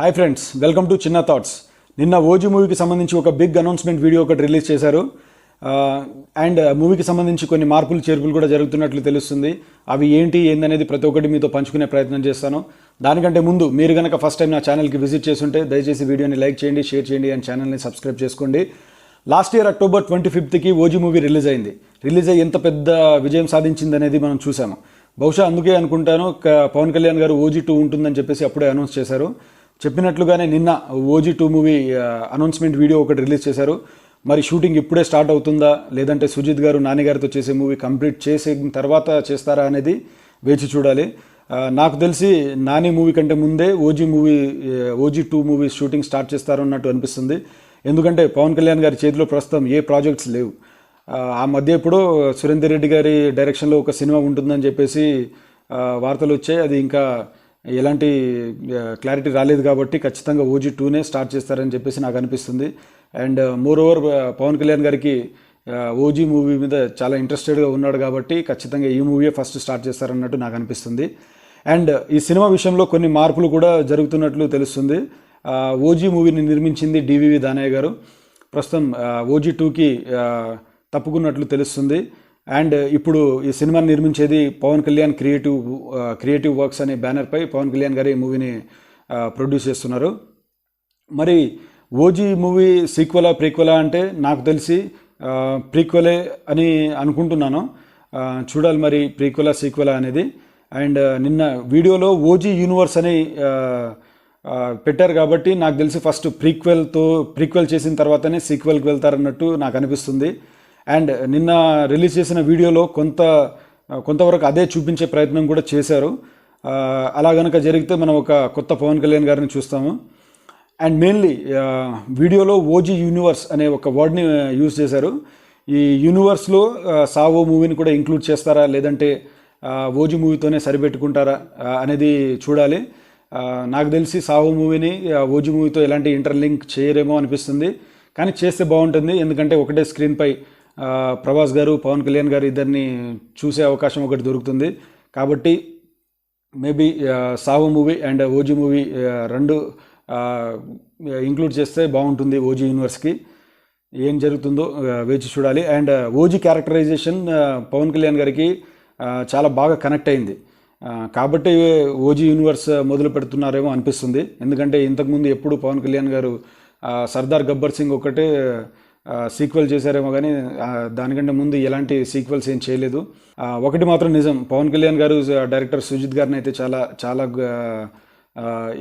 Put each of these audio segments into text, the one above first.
Hi friends, welcome to చిన్న thoughts. నిన్న OG మూవీకి సంబంధించి ఒక బిగ్ అనౌన్స్మెంట్ వీడియో ఒకటి రిలీజ్ చేశారు. అండ్ మూవీకి సంబంధించి కొన్ని మార్పులు చేర్పులు కూడా జరుగుతున్నట్లు తెలుస్తుంది. అవి ఏందనేది ప్రతి ఒక్కటి మీతో పంచుకునే ప్రయత్నం చేస్తాను. దానికంటే ముందు మీరు కనుక ఫస్ట్ టైం నా ఛానల్కి విజిట్ చేస్తుంటే దయచేసి వీడియోని లైక్ చేయండి, షేర్ చేయండి అండ్ ఛానల్ని సబ్స్క్రైబ్ చేసుకోండి. లాస్ట్ ఇయర్ October 25కి ఓజీ మూవీ రిలీజ్ అయింది. రిలీజ్ అయ్యి ఎంత పెద్ద విజయం సాధించింది అనేది మనం చూసాము. బహుశా అందుకే అనుకుంటాను పవన్ కళ్యాణ్ గారు ఓజీ 2 ఉంటుందని చెప్పేసి అప్పుడే అనౌన్స్ చేశారు. చెప్పినట్లుగానే నిన్న ఓజీ 2 మూవీ అనౌన్స్మెంట్ వీడియో ఒకటి రిలీజ్ చేశారు. మరి షూటింగ్ ఇప్పుడే స్టార్ట్ అవుతుందా, లేదంటే సుజిత్ గారు నాని గారితో చేసే మూవీ కంప్లీట్ చేసిన తర్వాత చేస్తారా అనేది వేచి చూడాలి. నాకు తెలిసి నాని మూవీ కంటే ముందే ఓజీ 2 మూవీ షూటింగ్ స్టార్ట్ చేస్తారు అన్నట్టు అనిపిస్తుంది. ఎందుకంటే పవన్ కళ్యాణ్ గారి చేతిలో ప్రస్తుతం ఏ ప్రాజెక్ట్స్ లేవు. ఆ మధ్య ఎప్పుడో సురేందర్ రెడ్డి గారి డైరెక్షన్లో ఒక సినిమా ఉంటుందని చెప్పేసి వార్తలు వచ్చాయి. అది ఇంకా ఎలాంటి క్లారిటీ రాలేదు కాబట్టి ఖచ్చితంగా ఓజీ 2నే స్టార్ట్ చేస్తారని చెప్పేసి నాకు అనిపిస్తుంది. And moreover Pawan Kalyan గారికి ఓజీ మూవీ మీద చాలా ఇంట్రెస్టెడ్గా ఉన్నాడు కాబట్టి ఖచ్చితంగా ఈ మూవీయే ఫస్ట్ స్టార్ట్ చేస్తారన్నట్టు నాకు అనిపిస్తుంది. అండ్ ఈ సినిమా విషయంలో కొన్ని మార్పులు కూడా జరుగుతున్నట్లు తెలుస్తుంది. ఓజీ మూవీని నిర్మించింది డివివి దానయ్య గారు. ప్రస్తుతం ఓజీ 2కి తప్పుకున్నట్లు తెలుస్తుంది. అండ్ ఇప్పుడు ఈ సినిమాని నిర్మించేది పవన్ కళ్యాణ్ క్రియేటివ్ వర్క్స్ అనే బ్యానర్పై పవన్ కళ్యాణ్ గారు ఈ మూవీని ప్రొడ్యూస్ చేస్తున్నారు. మరి ఓజీ మూవీ సీక్వెలా ప్రీక్వెలా అంటే నాకు తెలిసి ప్రీక్వెలే అని అనుకుంటున్నాను. చూడాలి మరి ప్రీక్వెలా సీక్వెలా అనేది. అండ్ నిన్న వీడియోలో ఓజీ యూనివర్స్ అని పెట్టారు కాబట్టి నాకు తెలిసి ఫస్ట్ ప్రీక్వెల్ చేసిన తర్వాతనే సీక్వెల్కి వెళ్తారన్నట్టు నాకు అనిపిస్తుంది. అండ్ నిన్న రిలీజ్ చేసిన వీడియోలో కొంతవరకు అదే చూపించే ప్రయత్నం కూడా చేశారు. అలా కనుక జరిగితే మనం ఒక కొత్త పవన్ కళ్యాణ్ గారిని చూస్తాము. అండ్ మెయిన్లీ వీడియోలో ఓజీ యూనివర్స్ అనే ఒక వర్డ్ని యూజ్ చేశారు. ఈ యూనివర్స్లో సావో మూవీని కూడా ఇంక్లూడ్ చేస్తారా, లేదంటే ఓజీ మూవీతోనే సరిపెట్టుకుంటారా అనేది చూడాలి. నాకు తెలిసి సావో మూవీని ఓజీ మూవీతో ఎలాంటి ఇంటర్లింక్ చేయరేమో అనిపిస్తుంది. కానీ చేస్తే బాగుంటుంది. ఎందుకంటే ఒకటే స్క్రీన్పై ప్రభాస్ గారు, పవన్ కళ్యాణ్ గారు ఇద్దరిని చూసే అవకాశం ఒకటి దొరుకుతుంది. కాబట్టి maybe Saaho movie and OG movie రెండు ఇంక్లూడ్ చేస్తే బాగుంటుంది ఓజీ యూనివర్స్కి. ఏం జరుగుతుందో వేచి చూడాలి. And OG characterisation Pawan Kalyan గారికి చాలా బాగా కనెక్ట్ అయింది కాబట్టి ఓజీ యూనివర్స్ మొదలు పెడుతున్నారేమో అనిపిస్తుంది. ఎందుకంటే ఇంతకుముందు ఎప్పుడు పవన్ కళ్యాణ్ గారు సర్దార్ గబ్బర్ సింగ్ ఒకటే సీక్వెల్ చేశారేమో కానీ దానికంటే ముందు ఎలాంటి సీక్వెల్స్ ఏం చేయలేదు. ఒకటి మాత్రం నిజం, పవన్ కళ్యాణ్ గారు డైరెక్టర్ సుజిత్ గారిని అయితే చాలా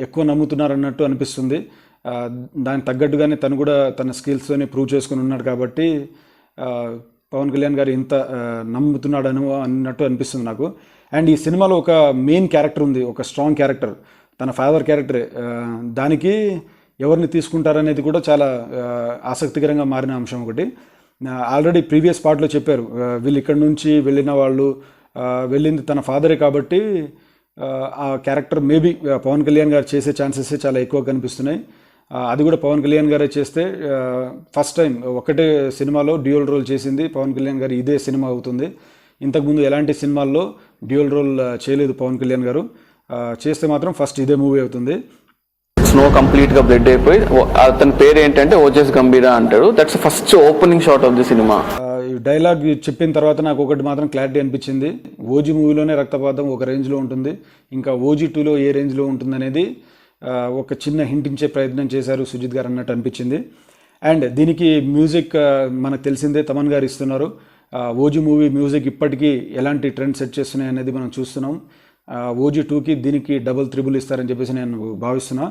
ఎక్కువ నమ్ముతున్నారన్నట్టు అనిపిస్తుంది. దానికి తగ్గట్టుగానే తను కూడా తన స్కిల్స్తోనే ప్రూవ్ చేసుకుని ఉన్నాడు కాబట్టి పవన్ కళ్యాణ్ గారు ఇంత నమ్ముతున్నాడు అన్నట్టు అనిపిస్తుంది నాకు. అండ్ ఈ సినిమాలో ఒక మెయిన్ క్యారెక్టర్ ఉంది, ఒక స్ట్రాంగ్ క్యారెక్టర్, తన ఫాదర్ క్యారెక్టరే. దానికి ఎవరిని తీసుకుంటారనేది కూడా చాలా ఆసక్తికరంగా మారిన అంశం ఒకటి. ఆల్రెడీ ప్రీవియస్ పార్ట్లో చెప్పారు, వీళ్ళు ఇక్కడి నుంచి వెళ్ళింది తన ఫాదరే కాబట్టి ఆ క్యారెక్టర్ మేబీ పవన్ కళ్యాణ్ గారు చేసే ఛాన్సెస్ చాలా ఎక్కువ కనిపిస్తున్నాయి. అది కూడా పవన్ కళ్యాణ్ గారే చేస్తే ఫస్ట్ టైం ఒకటే సినిమాలో డ్యూయల్ రోల్ చేసింది పవన్ కళ్యాణ్ గారు. ఇదే సినిమా అవుతుంది. ఇంతకుముందు ఎలాంటి సినిమాల్లో డ్యూయల్ రోల్ చేయలేదు పవన్ కళ్యాణ్ గారు. చేస్తే మాత్రం ఫస్ట్ ఇదే మూవీ అవుతుంది. స్నో కంప్లీట్గా బ్లడ్ అయిపోయి అతని పేరు ఏంటంటే ఓజస్ గంభీరా అంటారు. That's first opening shot of the cinema. ఈ డైలాగ్ చెప్పిన తర్వాత నాకు ఒకటి మాత్రం క్లారిటీ అనిపించింది. ఓజీ మూవీలోనే రక్తపాతం ఒక రేంజ్లో ఉంటుంది, ఇంకా ఓజీ 2లో ఏ రేంజ్లో ఉంటుంది అనేది ఒక చిన్న హింటించే ప్రయత్నం చేశారు సుజిత్ గారు అన్నట్టు అనిపించింది. అండ్ దీనికి మ్యూజిక్ మనకు తెలిసిందే, తమన్ గారు ఇస్తున్నారు. ఓజీ మూవీ మ్యూజిక్ ఇప్పటికీ ఎలాంటి ట్రెండ్ సెట్ చేస్తున్నాయి అనేది మనం చూస్తున్నాం. ఓజీ 2కి దీనికి డబుల్ త్రిబుల్ ఇస్తారని చెప్పేసి నేను భావిస్తున్నా.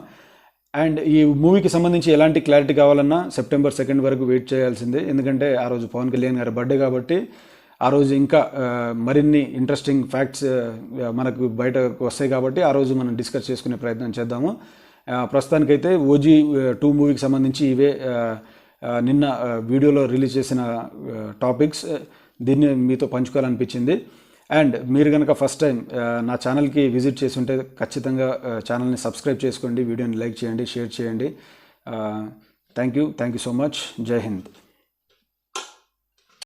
అండ్ ఈ మూవీకి సంబంధించి ఎలాంటి క్లారిటీ కావాలన్నా September 2 వరకు వెయిట్ చేయాల్సిందే. ఎందుకంటే ఆ రోజు పవన్ కళ్యాణ్ గారి బర్త్డే కాబట్టి ఆ రోజు ఇంకా మరిన్ని ఇంట్రెస్టింగ్ ఫ్యాక్ట్స్ మనకు బయటకు వస్తాయి కాబట్టి ఆ రోజు మనం డిస్కస్ చేసుకునే ప్రయత్నం చేద్దాము. ప్రస్తుతానికైతే ఓజీ 2 మూవీకి సంబంధించి ఇవే నిన్న వీడియోలో రిలీజ్ చేసిన టాపిక్స్. దీన్ని మీతో పంచుకోవాలనిపించింది. అండ్ మీరు కనుక ఫస్ట్ టైం నా ఛానల్కి విజిట్ చేసి ఉంటే ఖచ్చితంగా ఛానల్ని సబ్స్క్రైబ్ చేసుకోండి, వీడియోని లైక్ చేయండి, షేర్ చేయండి. Thank you so much. జై హింద్.